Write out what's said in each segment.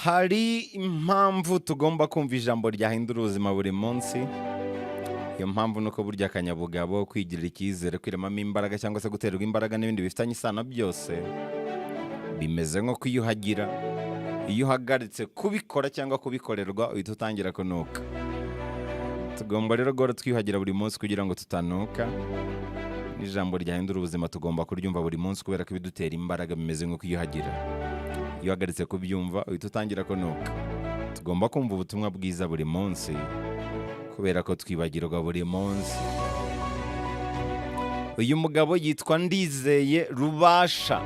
Hari impamvu tugomba kumva ijambo ryahindura ubuzima buri munsi. Iyo mpamvu nuko burya akanyabugabo, kwigirira icyizere, kwiremamo imbaraga cyangwa se guterwa imbaraga n'ibindi bifitanye isano byose bimeze nko kwiyuhagira. Iyo uhagaritse kubikora cyangwa kubikorerwa uhita utangira kunuka. Tugomba rero guhora twiyuhagira buri munsi kugira ngo tutanuka. N'ijambo ryahindura ubuzima tugomba kuryumva buri munsi kubera ko ibidutera imbaraga bimeze nko kwiyuhagira. Iyo uhagaritse kubyumva uhita utangira kunuka. Tugomba kumva ubutumwa bwiza buri munsi kubera ko twibagirwa buri munsi. Uyu mugabo yitwa Ndizeye Rubasha.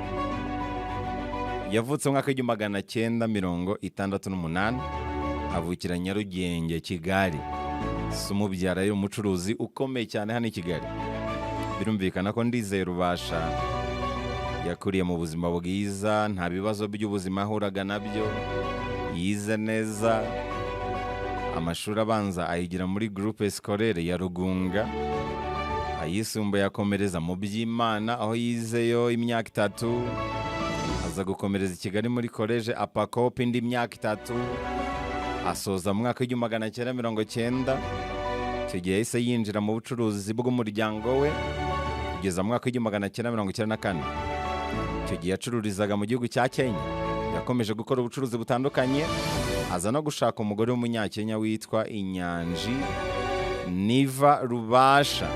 Yavutse mu mwaka w'1968, avukira Nyarugenge, Kigali. Se umubyara yari umucuruzi ukomeye cyane hano i Kigali. Birumvikana ko Ndizeye Rubasha yakuriye mu buzima bwiza, nta bibazo by'ubuzima ahuraga nabyo, yize neza. Amashuri abanza ayigira muri groupe scolaire ya Rugunga, ayisumbuye akomereza mu by'Imana aho yizeyo imyaka 3, aza gukomereza i Kigali muri college Apacope indi myaka 3, asoza mu mwaka w'1990. Icyo gihe yahise yinjira mu bucuruzi bw'umuryango we kugeza mu mwaka w'1994. Icyo gihe yacururizaga mu gihugu cya Kenya. Yakomeje gukora ubucuruzi butandukanye, aza no gushaka umugore w'umunyakenya witwa Inyanji Niva Rubasha.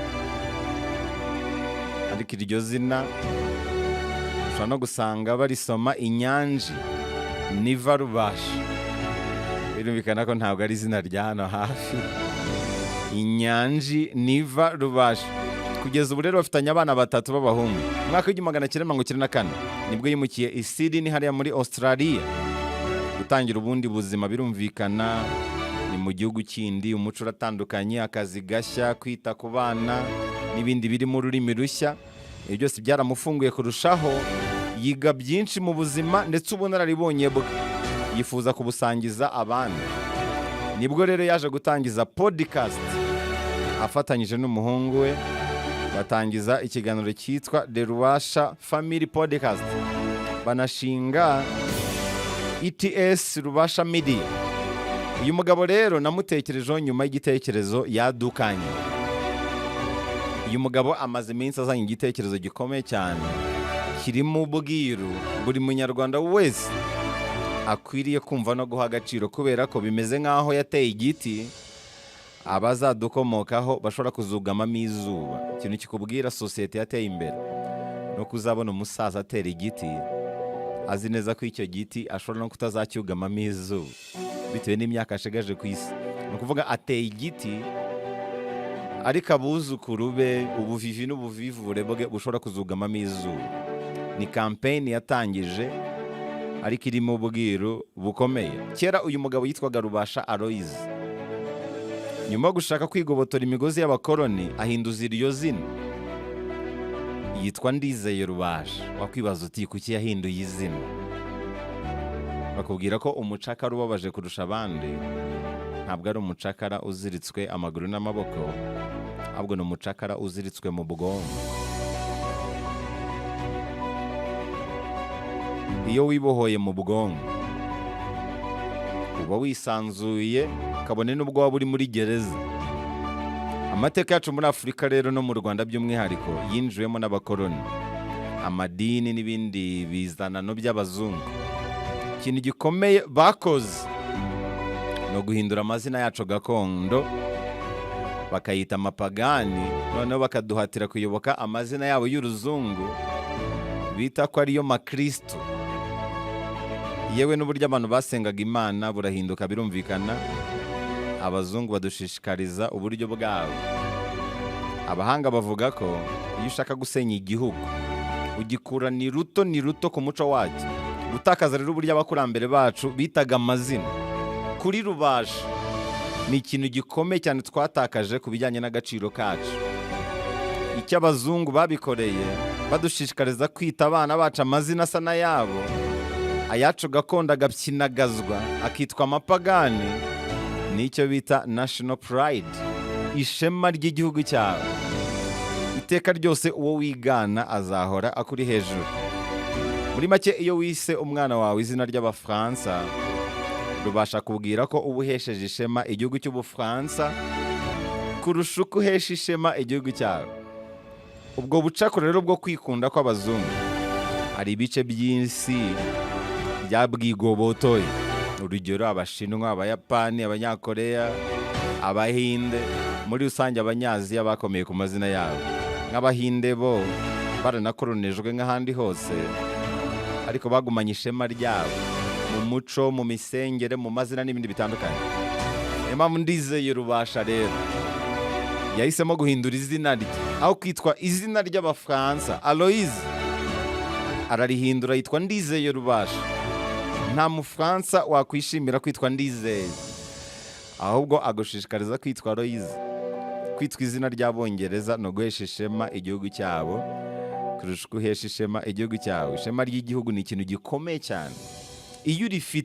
Ariko iryo zina ushobora no gusanga barisoma Inyanji Niva Rubasha. Birumvikana ko ntabwo ari izina rya hano hafi. Inyanji Niva Rubasha. Kugeza ubu rero bafitanye abana 3 b'abahungu. Mu mwaka w'1994 nibwo yimukiye i Sydney hariya muri Australia gutangira ubundi buzima. Birumvikana ni mu gihugu kindi, umuco uratandukanye, akazi gashya, kwita ku bana n'ibindi biri mu rurimi rushya. Ibyo byose byaramufunguye kurushaho, yiga byinshi mu buzima ndetse ubunararibonye bwe yifuza kubusangiza abandi. Nibwo rero yaje gutangiza podcast afatanyije n'umuhungu we, batangiza ikiganiro cyitwa The Rubasha Family Podcast, banashinga ETS Rubasha Media. Uyu mugabo rero namutekerejeho nyuma y'igitekerezo yadukanye. Uyu mugabo amaze iminsi azanye igitekerezo gikomeye cyane, kirimo ubwiru buri munyarwanda wese akwiriye kumva no guha agaciro, kubera ko bimeze nk'aho yateye igiti abazadukomokaho bashobora kuzugamamo izuba. Ikintu kikubwira sosiyete yateye imbere no kuzabona umusaza atera igiti azi neza ko icyo giti ashobora no kutazacyugamamo izuba bitewe n'imyaka ashigaje ku isi. Ni ukuvuga ateye igiti ariko abuzukuru be, ubuvivi n'ubuvivure bwe bushobora kuzugamamo izuba. Ni campaign yatangije ariko irimo ubwiru bukomeye. Kera uyu mugabo yitwaga Rubasha Aloise. Nyuma yo gushaka kwigobotora imigozi y'abakoloni ahinduza iryo zina, yitwa Ndizeye Rubasha. Wakwibaza uti kuki yahinduye izina? Bakubwira ko umucakara ubabaje kurusha abandi ntabwo ari umucakara uziritswe amaguru n'amaboko, ahubwo ni umucakara uziritswe mu bwonko. Iyo wibohoye mu bwonko uba wisanzuye, kabone n'ubwo waba uri muri gereza. Amateka yacu muri Afurika rero no mu Rwanda by'umwihariko yinjiwemo n'abakoloni, amadini n'ibindi bizanano by'abazungu. Ikintu gikomeye bakoze no guhindura amazina yacu gakondo bakayita amapagani, noneho bakaduhatira kuyoboka amazina yabo y'uruzungu bita ko ariyo makristo. Yewe n'uburyo abantu basengaga Imana burahinduka. Birumvikana abazungu badushishikariza uburyo bwabo. Abahanga bavuga ko iyo ushaka gusenya igihugu ugikura ni ruto ku muco wacyo. Gutakaza rero uburyo abakurambere bacu bitaga amazina kuri Rubasha ni ikintu gikomeye cyane twatakaje ku bijyanye n'agaciro kacu. Icyo abazungu babikoreye badushishikariza kwita abana bacu amazina asa n'ayabo, ayacu gakondo agapyinagazwa akitwa amapagani, nicyo bita national pride, ishema ry'igihugu cyawe. Iteka ryose uwo wigana azahora akuri hejuru. Muri make iyo wise umwana wawe izina ry'Abafaransa rubasha kubwira ko uba uhesheje ishema igihugu cy'Ubufaransa kurusha uko uhesha ishema igihugu cyawe. Ubwo bucakura rero bwo kwikunda kw'abazungu, hari ibice by'isi byabwigobotoye. Urugero Abashinwa, Abayapani, Abanyakoreya, Abahinde, muri rusange Abanyaziya bakomeye ku mazina yabo. Nk'Abahinde bo baranakoronijwe nk'ahandi hose, ariko bagumanye ishema ryabo mu muco, mu misengere, mu mazina n'ibindi bitandukanye. Niyo mpamvu Ndizeye Rubasha rero yahisemo guhindura izina rye, aho kwitwa izina ry'Abafaransa Aloise ararihindura yitwa Ndizeye Rubasha. Nta Mufaransa wakwishimira kwitwa Ndizeye, ahubwo agushishikariza kwitwa Aloise. Kwitwa izina ry'Abongereza no guhesha ishema igihugu cyabo kurusha uko uhesha ishema igihugu cyawe. Ishema ry'igihugu ni ikintu gikomeye cyane. Iyo urifite